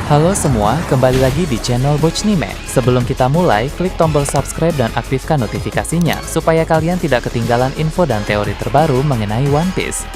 Halo semua, kembali lagi di channel Bochnime. Sebelum kita mulai, klik tombol subscribe dan aktifkan notifikasinya supaya kalian tidak ketinggalan info dan teori terbaru mengenai One Piece.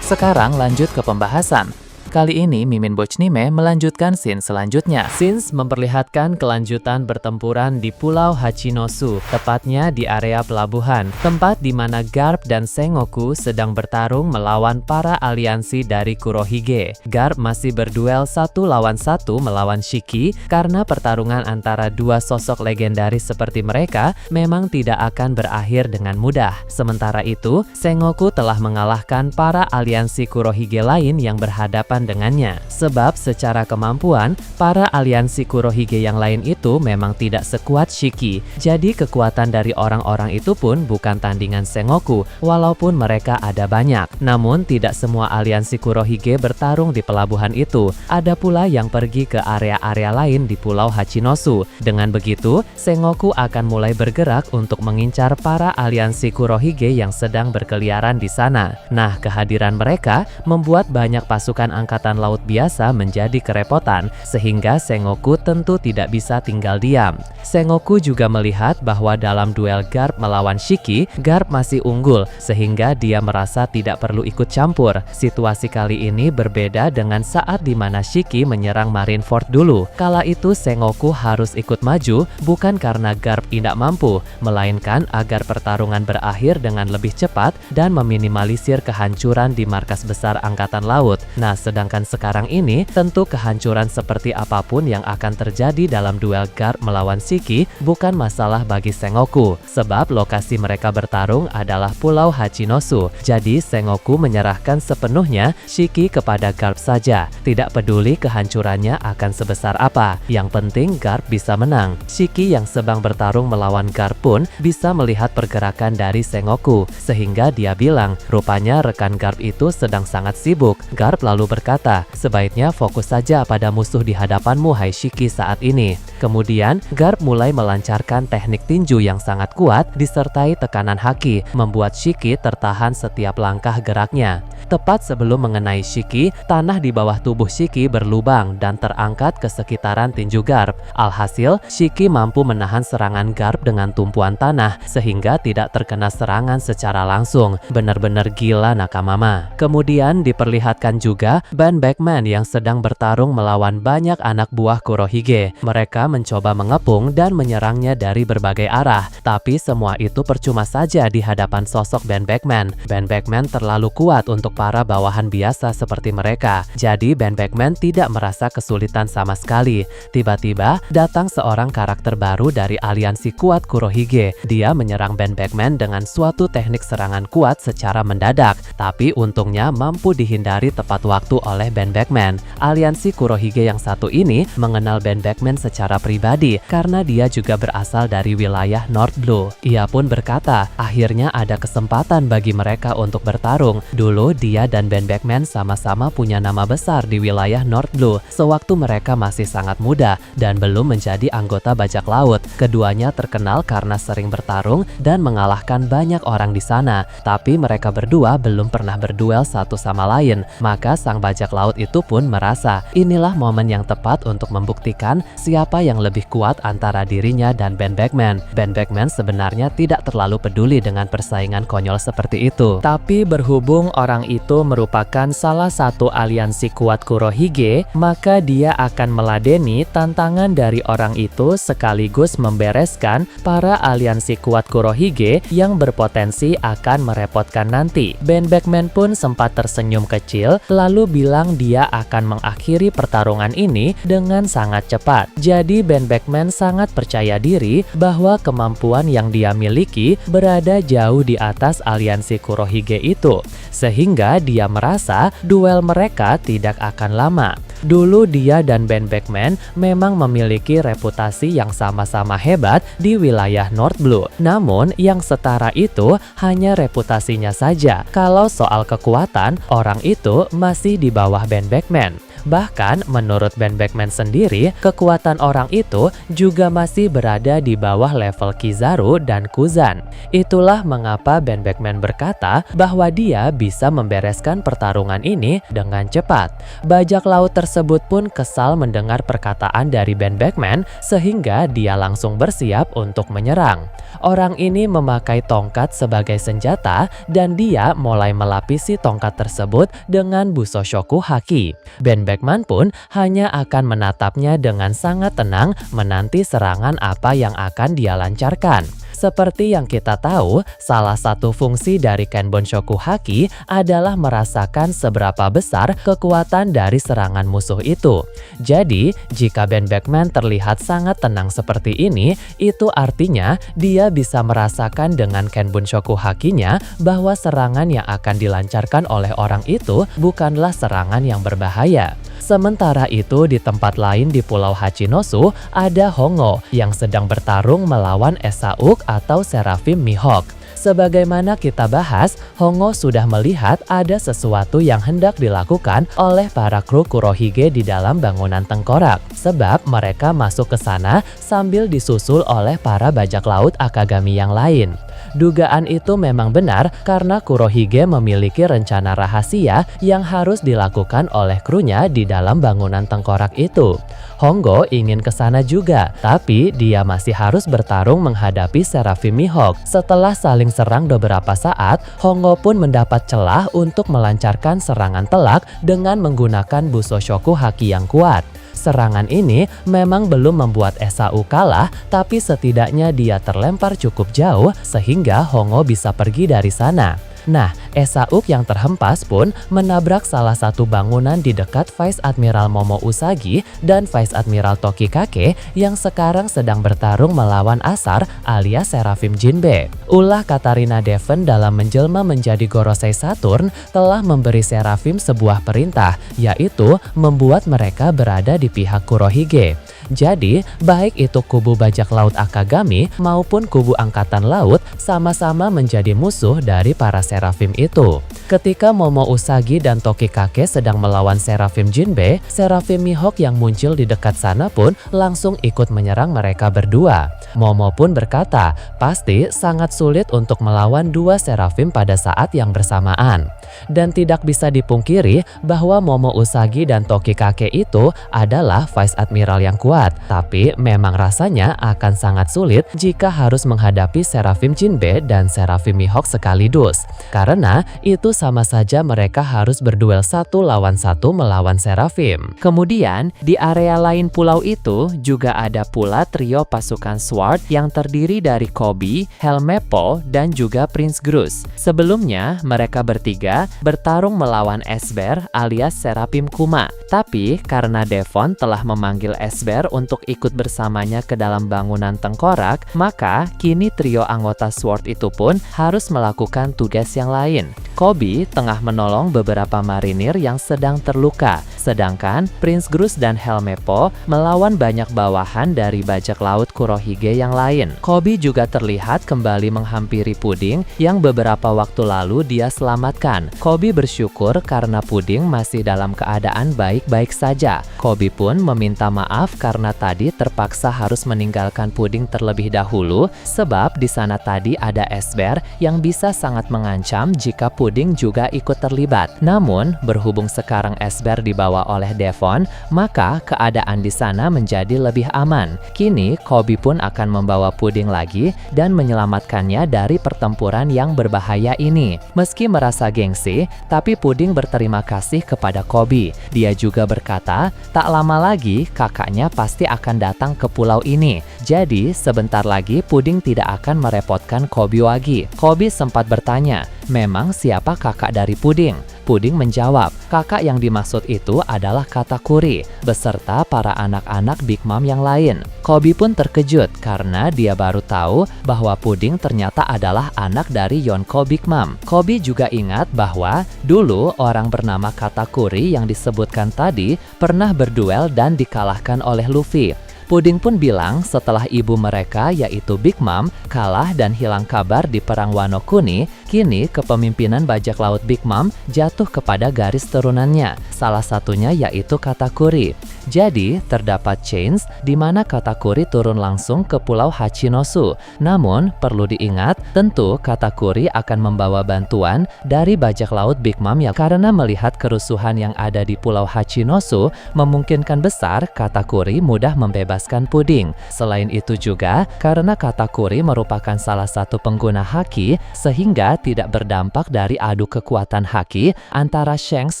Sekarang lanjut ke pembahasan. Kali ini Mimin Bochnime melanjutkan scene selanjutnya. Scene memperlihatkan kelanjutan pertempuran di Pulau Hachinosu, tepatnya di area pelabuhan, tempat di mana Garp dan Sengoku sedang bertarung melawan para aliansi dari Kurohige. Garp masih berduel 1 lawan 1 melawan Shiki karena pertarungan antara dua sosok legendaris seperti mereka memang tidak akan berakhir dengan mudah. Sementara itu, Sengoku telah mengalahkan para aliansi Kurohige lain yang berhadapan dengannya. Sebab secara kemampuan, para aliansi Kurohige yang lain itu memang tidak sekuat Shiki. Jadi kekuatan dari orang-orang itu pun bukan tandingan Sengoku, walaupun mereka ada banyak. Namun tidak semua aliansi Kurohige bertarung di pelabuhan itu. Ada pula yang pergi ke area-area lain di Pulau Hachinosu. Dengan begitu, Sengoku akan mulai bergerak untuk mengincar para aliansi Kurohige yang sedang berkeliaran di sana. Nah, kehadiran mereka membuat banyak pasukan Angkatan Laut biasa menjadi kerepotan, sehingga Sengoku tentu tidak bisa tinggal diam. Sengoku juga melihat bahwa dalam duel Garp melawan Shiki, Garp masih unggul, sehingga dia merasa tidak perlu ikut campur. Situasi kali ini berbeda dengan saat di mana Shiki menyerang Marineford dulu. Kala itu Sengoku harus ikut maju, bukan karena Garp tidak mampu, melainkan agar pertarungan berakhir dengan lebih cepat dan meminimalisir kehancuran di markas besar Angkatan Laut. Nah, sedangkan sekarang ini, tentu kehancuran seperti apapun yang akan terjadi dalam duel Garp melawan Shiki bukan masalah bagi Sengoku, sebab lokasi mereka bertarung adalah Pulau Hachinosu. Jadi Sengoku menyerahkan sepenuhnya Shiki kepada Garp saja, tidak peduli kehancurannya akan sebesar apa. Yang penting Garp bisa menang. Shiki yang sedang bertarung melawan Garp pun bisa melihat pergerakan dari Sengoku, sehingga dia bilang, rupanya rekan Garp itu sedang sangat sibuk. Garp lalu berkata, sebaiknya fokus saja pada musuh di hadapanmu, hai Shiki, saat ini. Kemudian, Garp mulai melancarkan teknik tinju yang sangat kuat disertai tekanan haki, membuat Shiki tertahan setiap langkah geraknya. Tepat sebelum mengenai Shiki, tanah di bawah tubuh Shiki berlubang dan terangkat ke sekitaran tinju Garp. Alhasil, Shiki mampu menahan serangan Garp dengan tumpuan tanah sehingga tidak terkena serangan secara langsung. Benar-benar gila Nakamama. Kemudian diperlihatkan juga Ban Beckman yang sedang bertarung melawan banyak anak buah Kurohige. Mereka mencoba mengepung dan menyerangnya dari berbagai arah, tapi semua itu percuma saja di hadapan sosok Ban Beckman. Ban Beckman terlalu kuat untuk para bawahan biasa seperti mereka. Jadi Ban Beckman tidak merasa kesulitan sama sekali. Tiba-tiba datang seorang karakter baru dari aliansi kuat Kurohige. Dia menyerang Ban Beckman dengan suatu teknik serangan kuat secara mendadak, tapi untungnya mampu dihindari tepat waktu oleh Ban Beckman. Aliansi Kurohige yang satu ini mengenal Ban Beckman secara pribadi karena dia juga berasal dari wilayah North Blue. Ia pun berkata, akhirnya ada kesempatan bagi mereka untuk bertarung. Dulu dia dan Ban Beckman sama-sama punya nama besar di wilayah North Blue sewaktu mereka masih sangat muda dan belum menjadi anggota bajak laut. Keduanya terkenal karena sering bertarung dan mengalahkan banyak orang di sana, tapi mereka berdua belum pernah berduel satu sama lain. Maka sang bajak laut itu pun merasa inilah momen yang tepat untuk membuktikan siapa yang lebih kuat antara dirinya dan Ban Beckman. Ban Beckman sebenarnya tidak terlalu peduli dengan persaingan konyol seperti itu. Tapi berhubung orang itu merupakan salah satu aliansi kuat Kurohige, maka dia akan meladeni tantangan dari orang itu sekaligus membereskan para aliansi kuat Kurohige yang berpotensi akan merepotkan nanti. Ban Beckman pun sempat tersenyum kecil lalu bilang dia akan mengakhiri pertarungan ini dengan sangat cepat. Jadi Ban Beckman sangat percaya diri bahwa kemampuan yang dia miliki berada jauh di atas aliansi Kurohige itu, sehingga dia merasa duel mereka tidak akan lama. Dulu dia dan Ban Beckman memang memiliki reputasi yang sama-sama hebat di wilayah North Blue. Namun yang setara itu hanya reputasinya saja. Kalau soal kekuatan, orang itu masih di bawah Ban Beckman. Bahkan menurut Ben Beckman sendiri, kekuatan orang itu juga masih berada di bawah level Kizaru dan Kuzan. Itulah mengapa Ben Beckman berkata bahwa dia bisa membereskan pertarungan ini dengan cepat. Bajak laut tersebut pun kesal mendengar perkataan dari Ben Beckman sehingga dia langsung bersiap untuk menyerang. Orang ini memakai tongkat sebagai senjata dan dia mulai melapisi tongkat tersebut dengan Busoshoku Haki. Ben Beckman pun hanya akan menatapnya dengan sangat tenang menanti serangan apa yang akan dia lancarkan. Seperti yang kita tahu, salah satu fungsi dari Kenbonshoku Haki adalah merasakan seberapa besar kekuatan dari serangan musuh itu. Jadi, jika Ben Beckman terlihat sangat tenang seperti ini, itu artinya dia bisa merasakan dengan Kenbonshoku Hakinya bahwa serangan yang akan dilancarkan oleh orang itu bukanlah serangan yang berbahaya. Sementara itu di tempat lain di Pulau Hachinosu ada Hongo yang sedang bertarung melawan Esauk atau Seraphim Mihawk. Sebagaimana kita bahas, Hongo sudah melihat ada sesuatu yang hendak dilakukan oleh para kru Kurohige di dalam bangunan tengkorak, sebab mereka masuk ke sana sambil disusul oleh para bajak laut Akagami yang lain. Dugaan itu memang benar karena Kurohige memiliki rencana rahasia yang harus dilakukan oleh krunya di dalam bangunan tengkorak itu. Hongo ingin ke sana juga, tapi dia masih harus bertarung menghadapi Seraphim Mihawk. Setelah saling serang beberapa saat, Hongo pun mendapat celah untuk melancarkan serangan telak dengan menggunakan Busoshoku Haki yang kuat. Serangan ini memang belum membuat Esau kalah, tapi setidaknya dia terlempar cukup jauh sehingga Hongo bisa pergi dari sana. Nah, Esauk yang terhempas pun menabrak salah satu bangunan di dekat Vice Admiral Momo Usagi dan Vice Admiral Tokikake yang sekarang sedang bertarung melawan Asar alias Seraphim Jinbe. Ulah Katarina Devon dalam menjelma menjadi Gorosei Saturn telah memberi Seraphim sebuah perintah, yaitu membuat mereka berada di pihak Kurohige. Jadi, baik itu kubu bajak laut Akagami maupun kubu angkatan laut sama-sama menjadi musuh dari para Seraphim itu. Ketika Momo Usagi dan Tokikake sedang melawan Seraphim Jinbe, Seraphim Mihawk yang muncul di dekat sana pun langsung ikut menyerang mereka berdua. Momo pun berkata, pasti sangat sulit untuk melawan dua Seraphim pada saat yang bersamaan. Dan tidak bisa dipungkiri bahwa Momo Usagi dan Tokikake itu adalah Vice Admiral yang kuat. Tapi memang rasanya akan sangat sulit jika harus menghadapi Seraphim Jinbe dan Seraphim Mihawk sekaligus. Karena itu sama saja mereka harus berduel satu lawan satu melawan Seraphim. Kemudian di area lain pulau itu juga ada pula trio pasukan Sword yang terdiri dari Koby, Helmeppo, dan juga Prince Grus. Sebelumnya mereka bertiga bertarung melawan Esber alias Seraphim Kuma. Tapi karena Devon telah memanggil Esber untuk ikut bersamanya ke dalam bangunan tengkorak, maka kini trio anggota Sword itu pun harus melakukan tugas yang lain. Koby tengah menolong beberapa marinir yang sedang terluka, sedangkan Prince Grus dan Helmeppo melawan banyak bawahan dari bajak laut Kurohige yang lain. Koby juga terlihat kembali menghampiri Puding yang beberapa waktu lalu dia selamatkan. Koby bersyukur karena Puding masih dalam keadaan baik-baik saja. Koby pun meminta maaf karena tadi terpaksa harus meninggalkan Puding terlebih dahulu, sebab di sana tadi ada Esber yang bisa sangat mengancam jika Puding juga ikut terlibat. Namun, berhubung sekarang Esber dibawa oleh Devon, maka keadaan di sana menjadi lebih aman. Kini, Koby pun akan membawa Puding lagi dan menyelamatkannya dari pertempuran yang berbahaya ini. Meski merasa gengsi, tapi Puding berterima kasih kepada Koby. Dia juga berkata, tak lama lagi kakaknya pasti akan datang ke pulau ini. Jadi, sebentar lagi Puding tidak akan merepotkan Koby lagi. Koby sempat bertanya, memang siapa kakak dari Puding? Puding menjawab, kakak yang dimaksud itu adalah Katakuri, beserta para anak-anak Big Mom yang lain. Koby pun terkejut karena dia baru tahu bahwa Puding ternyata adalah anak dari Yonko Big Mom. Koby juga ingat bahwa dulu orang bernama Katakuri yang disebutkan tadi pernah berduel dan dikalahkan oleh Luffy. Puding pun bilang setelah ibu mereka yaitu Big Mom kalah dan hilang kabar di Perang Wano Kuni, kini kepemimpinan bajak laut Big Mom jatuh kepada garis turunannya, salah satunya yaitu Katakuri. Jadi, terdapat change di mana Katakuri turun langsung ke Pulau Hachinosu. Namun, perlu diingat, tentu Katakuri akan membawa bantuan dari bajak laut Big Mom ya, karena melihat kerusuhan yang ada di Pulau Hachinosu, memungkinkan besar Katakuri mudah membebaskan Puding. Selain itu juga, karena Katakuri merupakan salah satu pengguna haki, sehingga tidak berdampak dari adu kekuatan haki antara Shanks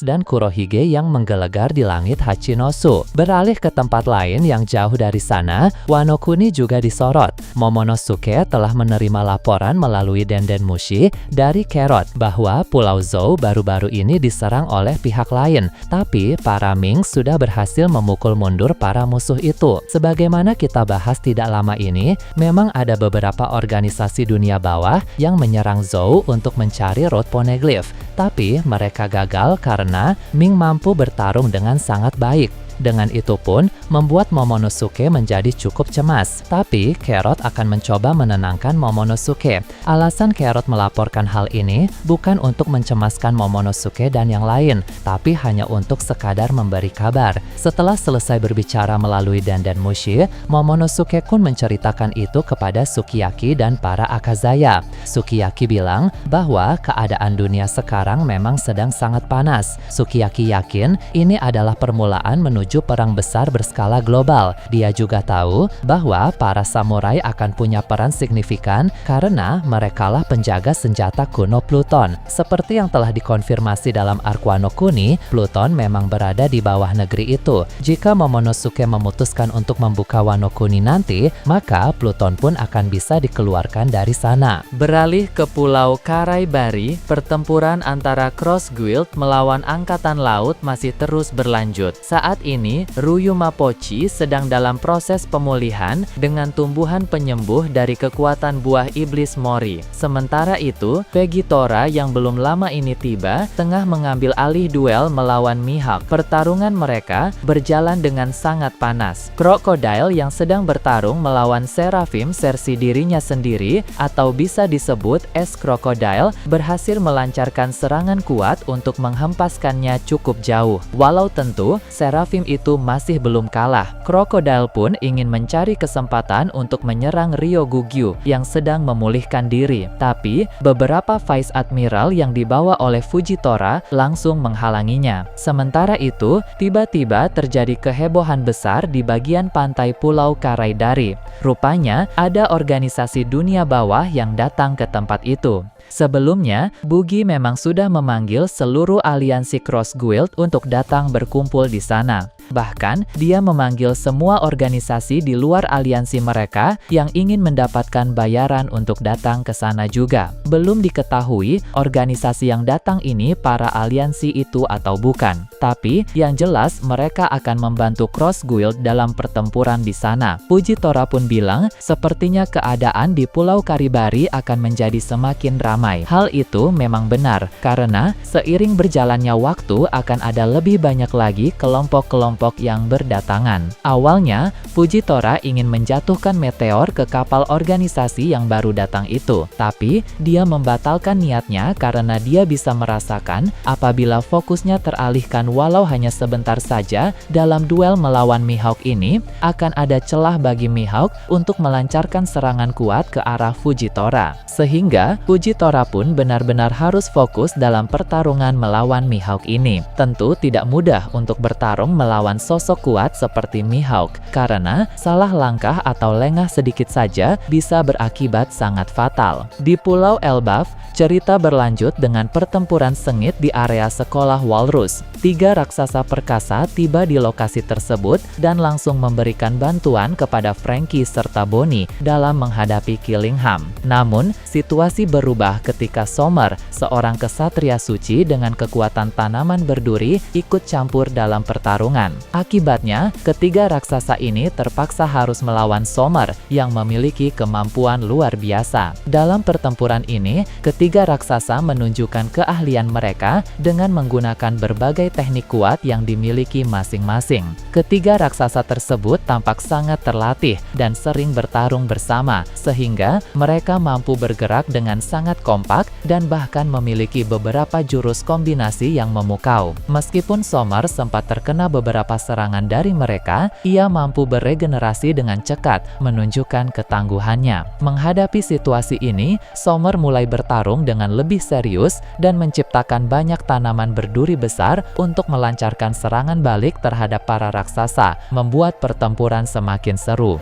dan Kurohige yang menggelegar di langit Hachinosu. Beralih ke tempat lain yang jauh dari sana, Wano Kuni juga disorot. Momonosuke telah menerima laporan melalui Denden Mushi dari Carrot bahwa Pulau Zou baru-baru ini diserang oleh pihak lain, tapi para Ming sudah berhasil memukul mundur para musuh itu. Sebagaimana kita bahas tidak lama ini, memang ada beberapa organisasi dunia bawah yang menyerang Zou untuk mencari Road Poneglyph, tapi mereka gagal karena Ming mampu bertarung dengan sangat baik. Dengan itu pun, membuat Momonosuke menjadi cukup cemas. Tapi, Carrot akan mencoba menenangkan Momonosuke. Alasan Carrot melaporkan hal ini bukan untuk mencemaskan Momonosuke dan yang lain, tapi hanya untuk sekadar memberi kabar. Setelah selesai berbicara melalui Denden Mushi, Momonosuke pun menceritakan itu kepada Sukiyaki dan para Akazaya. Sukiyaki bilang bahwa keadaan dunia sekarang memang sedang sangat panas. Sukiyaki yakin ini adalah permulaan menuju perang besar berskala global. Dia juga tahu bahwa para samurai akan punya peran signifikan karena merekalah penjaga senjata kuno Pluton. Seperti yang telah dikonfirmasi dalam arc Wano Kuni, Pluton memang berada di bawah negeri itu. Jika Momonosuke memutuskan untuk membuka Wano Kuni nanti, maka Pluton pun akan bisa dikeluarkan dari sana. Beralih ke Pulau Karaibari, pertempuran antara Cross Guild melawan Angkatan Laut masih terus berlanjut. Saat ini, Ryumapochi sedang dalam proses pemulihan dengan tumbuhan penyembuh dari kekuatan buah iblis Mori. Sementara itu, Vegitora yang belum lama ini tiba, tengah mengambil alih duel melawan Mihawk. Pertarungan mereka berjalan dengan sangat panas. Crocodile yang sedang bertarung melawan Seraphim versi dirinya sendiri, atau bisa disebut es Crocodile, berhasil melancarkan serangan kuat untuk menghempaskannya cukup jauh. Walau tentu, Seraphim itu masih belum kalah. Crocodile pun ingin mencari kesempatan untuk menyerang Ryogugyu yang sedang memulihkan diri. Tapi, beberapa Vice Admiral yang dibawa oleh Fujitora langsung menghalanginya. Sementara itu, tiba-tiba terjadi kehebohan besar di bagian pantai Pulau Karaidari. Rupanya, ada organisasi dunia bawah yang datang ke tempat itu. Sebelumnya, Bugi memang sudah memanggil seluruh aliansi Cross Guild untuk datang berkumpul di sana. Bahkan, dia memanggil semua organisasi di luar aliansi mereka yang ingin mendapatkan bayaran untuk datang ke sana juga. Belum diketahui organisasi yang datang ini para aliansi itu atau bukan. Tapi, yang jelas mereka akan membantu Cross Guild dalam pertempuran di sana. Fujitora pun bilang, sepertinya keadaan di Pulau Karibari akan menjadi semakin ramai. Hal itu memang benar, karena seiring berjalannya waktu akan ada lebih banyak lagi kelompok-kelompok yang berdatangan. Awalnya, Fujitora ingin menjatuhkan meteor ke kapal organisasi yang baru datang itu, tapi dia membatalkan niatnya karena dia bisa merasakan apabila fokusnya teralihkan walau hanya sebentar saja dalam duel melawan Mihawk ini, akan ada celah bagi Mihawk untuk melancarkan serangan kuat ke arah Fujitora. Sehingga, Fujitora pun benar-benar harus fokus dalam pertarungan melawan Mihawk ini. Tentu tidak mudah untuk bertarung melawan sosok kuat seperti Mihawk, karena salah langkah atau lengah sedikit saja bisa berakibat sangat fatal. Di Pulau Elbaf, cerita berlanjut dengan pertempuran sengit di area sekolah Walrus. 3 raksasa perkasa tiba di lokasi tersebut dan langsung memberikan bantuan kepada Franky serta Bonnie dalam menghadapi Killingham. Namun, situasi berubah ketika Sommer, seorang kesatria suci dengan kekuatan tanaman berduri, ikut campur dalam pertarungan. Akibatnya, ketiga raksasa ini terpaksa harus melawan Sommer yang memiliki kemampuan luar biasa. Dalam pertempuran ini, ketiga raksasa menunjukkan keahlian mereka dengan menggunakan berbagai teknik kuat yang dimiliki masing-masing. Ketiga raksasa tersebut tampak sangat terlatih dan sering bertarung bersama, sehingga mereka mampu bergerak dengan sangat kompak dan bahkan memiliki beberapa jurus kombinasi yang memukau. Meskipun Sommer sempat terkena beberapa serangan dari mereka, ia mampu beregenerasi dengan cepat, menunjukkan ketangguhannya. Menghadapi situasi ini, Sommer mulai bertarung dengan lebih serius dan menciptakan banyak tanaman berduri besar untuk melancarkan serangan balik terhadap para raksasa, membuat pertempuran semakin seru.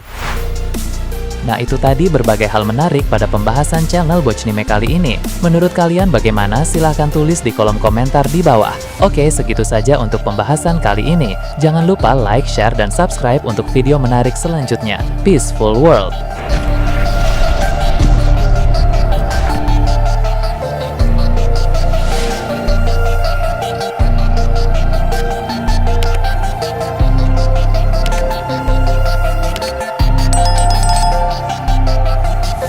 Nah, itu tadi berbagai hal menarik pada pembahasan channel Bochnime kali ini. Menurut kalian bagaimana? Silahkan tulis di kolom komentar di bawah. Oke, segitu saja untuk pembahasan kali ini. Jangan lupa like, share, dan subscribe untuk video menarik selanjutnya. Peaceful World!